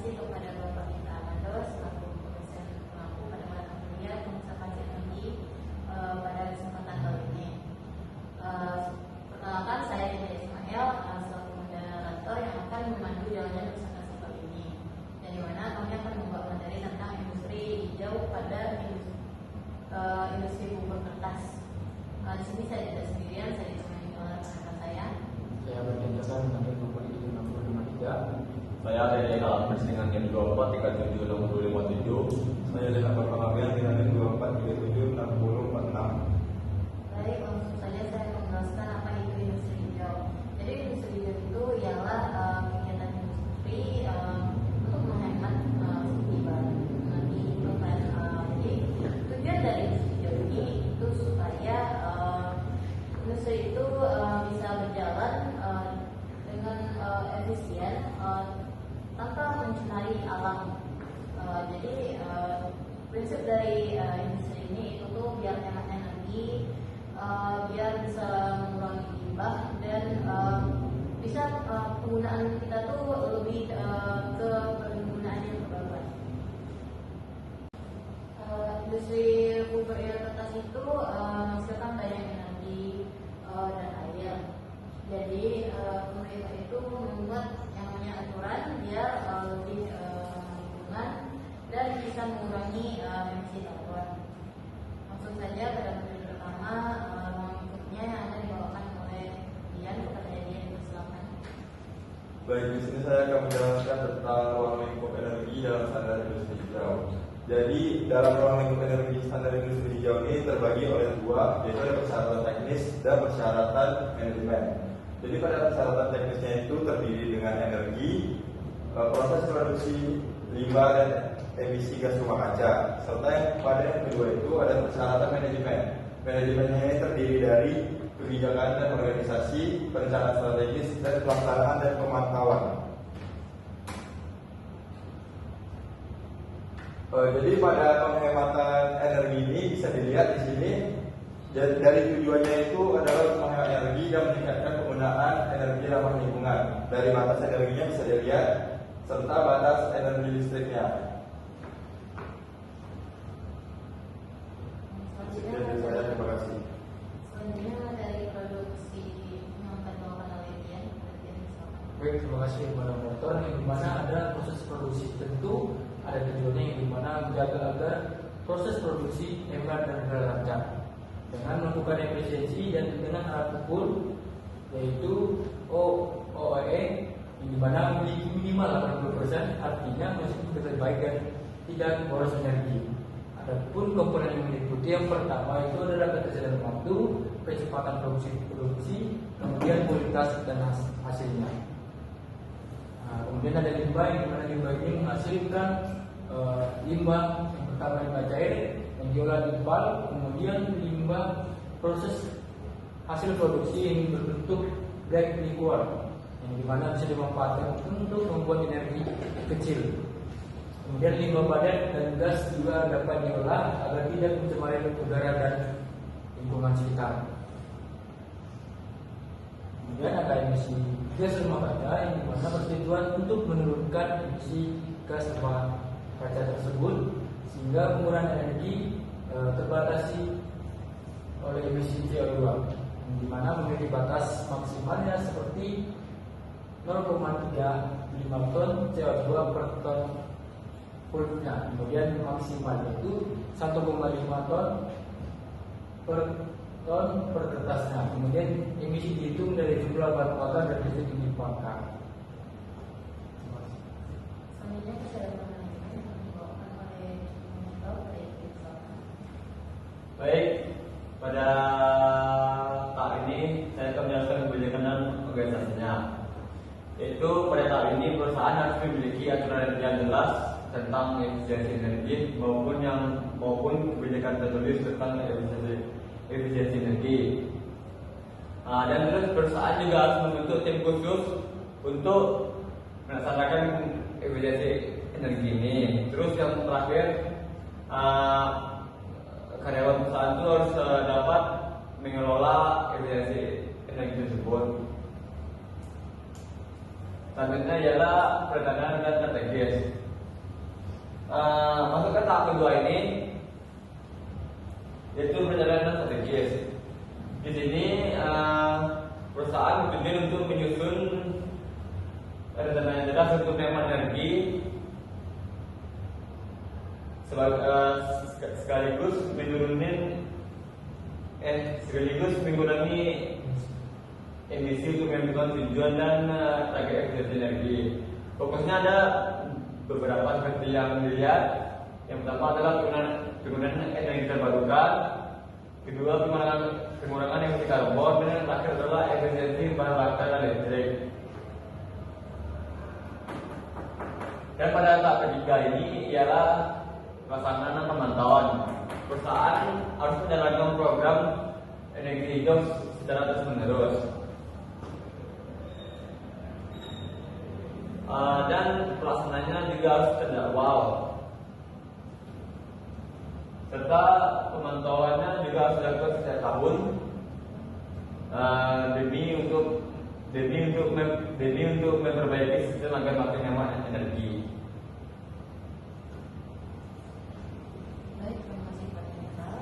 kasih kepada Bapak Gita Amando selaku dosen pelaku pada mata kuliah konservasi energi pada kesempatan kali ini. Perkenalkan, saya Gita Ismail selaku moderator yang akan memandu jalannya presentasi kali ini. Dan di mana kami akan membawa materi tentang industri hijau pada industri bubur kertas. Di sini saya tidak sendirian, saya ditemani oleh rekan saya. Saya berkenalkan dengan nomor 653. Saya dari Almis dengan NIM 24376057. Saya dengan Bapak Abian dengan NIM 24376046. Baik, langsung saja saya akan menjelaskan apa itu industri hijau. Jadi industri hijau itu ialah kegiatan industri untuk menghemat energi lingkungan. Jadi tujuan dari industri hijau ini itu supaya industri itu bisa berjalan dengan efisien tanpa mencemari alam. Jadi prinsip dari industri ini itu tuh biar hemat energi, biar bisa mengurangi limbah dan bisa penggunaan kita tuh lebih ke penggunaan yang terbarukan. Industri bubur kertas itu menghasilkan banyak energi dan air. Jadi pemerintah itu membuat yang namanya aturan biar lebih lingkungan dan bisa mengurangi emisi karbon. Langsung saja pada materi pertama, mengikutnya yang akan dibawakan oleh Dian. Kepada Dian, silakan. Baik, di sini saya akan menjelaskan tentang ruang lingkup energi dalam standar industri hijau. Jadi dalam ruang lingkup energi standar industri hijau ini terbagi oleh dua, yaitu ada persyaratan teknis dan persyaratan manajemen. Jadi pada persyaratan teknisnya itu terdiri dengan energi, proses produksi, limbah dan emisi gas rumah kaca. Serta yang pada yang kedua itu ada persyaratan manajemen. Manajemennya ini terdiri dari kebijakan dan organisasi, perencanaan strategis dan pelaksanaan dan pemantauan. Jadi pada penghematan energi ini bisa dilihat di sini dari tujuannya itu adalah untuk menghemat energi dan meningkatkan penggunaan energi ramah lingkungan. Dari batas energinya bisa dilihat serta batas energi listriknya. Selanjutnya, Terima kasih. selanjutnya dari produksi yang akan dibawakan oleh Dian. Baik, terima kasih kepada moderator. Yang dimana ada proses produksi, tentu ada tujuannya yang dimana menjaga agar proses produksi hemat dan berlancar dengan melakukan efisiensi dan dengan alat ukur yaitu OEE yang dimana memiliki minimal 80%, artinya masih terbaik dan tidak boros energi. Adapun komponen yang meliputi yang pertama itu adalah ketersediaan waktu, kecepatan produksi, kemudian kualitas dan hasilnya. Kemudian ada limbah yang dimana limbah ini menghasilkan limbah yang pertama limbah cair yang diolah di pal, kemudian limbah proses hasil produksi yang berbentuk black liquor yang dimana bisa dimanfaatkan untuk membuat energi kecil. Kemudian limbah padat dan gas juga dapat diolah agar tidak mencemari udara dan lingkungan sekitar. Kemudian ada emisi gas rumah kaca yang dimana bertujuan untuk menurunkan emisi gas rumah kaca tersebut sehingga penggunaan energi terbatasi oleh emisi CO2 yang dimana memiliki batas maksimalnya seperti 0,35 ton CO2 per ton kulitnya. Kemudian maksimalnya itu 1,5 ton per ton per kertasnya. Kemudian emisi dihitung dari jumlah bahan bakar dan listrik yang dipakai. Selanjutnya saya akan dibawakan oleh Baik, pada tahap ini saya akan menjelaskan kebijakan dan organisasinya. Yaitu pada tahap ini perusahaan harus memiliki aturan yang jelas tentang efisiensi energi maupun kebijakan tertulis tentang efisiensi energi. Dan terus perusahaan juga harus membentuk tim khusus untuk melaksanakan efisiensi energi ini. Terus yang terakhir, karyawan perusahaan itu harus dapat mengelola efisiensi energi tersebut. Selanjutnya ialah perencanaan dan strategis. kedua ini yaitu perencanaan strategis. Di sini perusahaan bertujuan untuk menyusun rencana yang jelas untuk menghemat energi sekaligus mengurangi emisi untuk menentukan tujuan dan target efisiensi energi. Fokusnya ada beberapa seperti yang dilihat. Yang pertama adalah penggunaan energi terbarukan, kedua pengurangan emisi karbon, dan yang terakhir adalah efisiensi bahan bakar dan listrik. Dan pada tahap ketiga ini ialah pelaksanaan pemantauan. Perusahaan harus menjalankan program energi hijau secara terus-menerus. Dan pelaksanaannya juga harus terjadwal. Serta pemantauannya juga harus dilakukan setiap tahun demi untuk memperbaiki sistem agar makin hemat energi. Baik, terima kasih Pak Jenderal.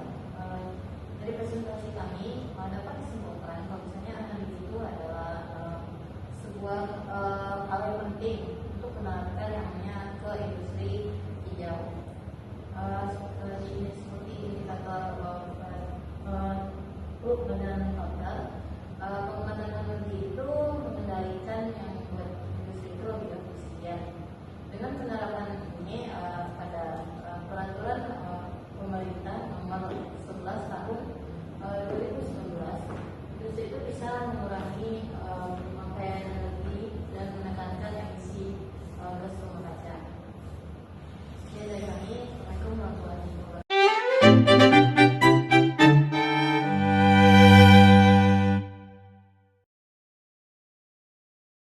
Dari presentasi kami dapat disimpulkan kalau misalnya analisis itu adalah sebuah hal yang penting untuk menerapkan yang namanya ke industri hijau. Seperti indikator pengendalian total, pengembangan energi itu mengendalikan yang membuat industri itu lebih efisien. Dengan penerapan ini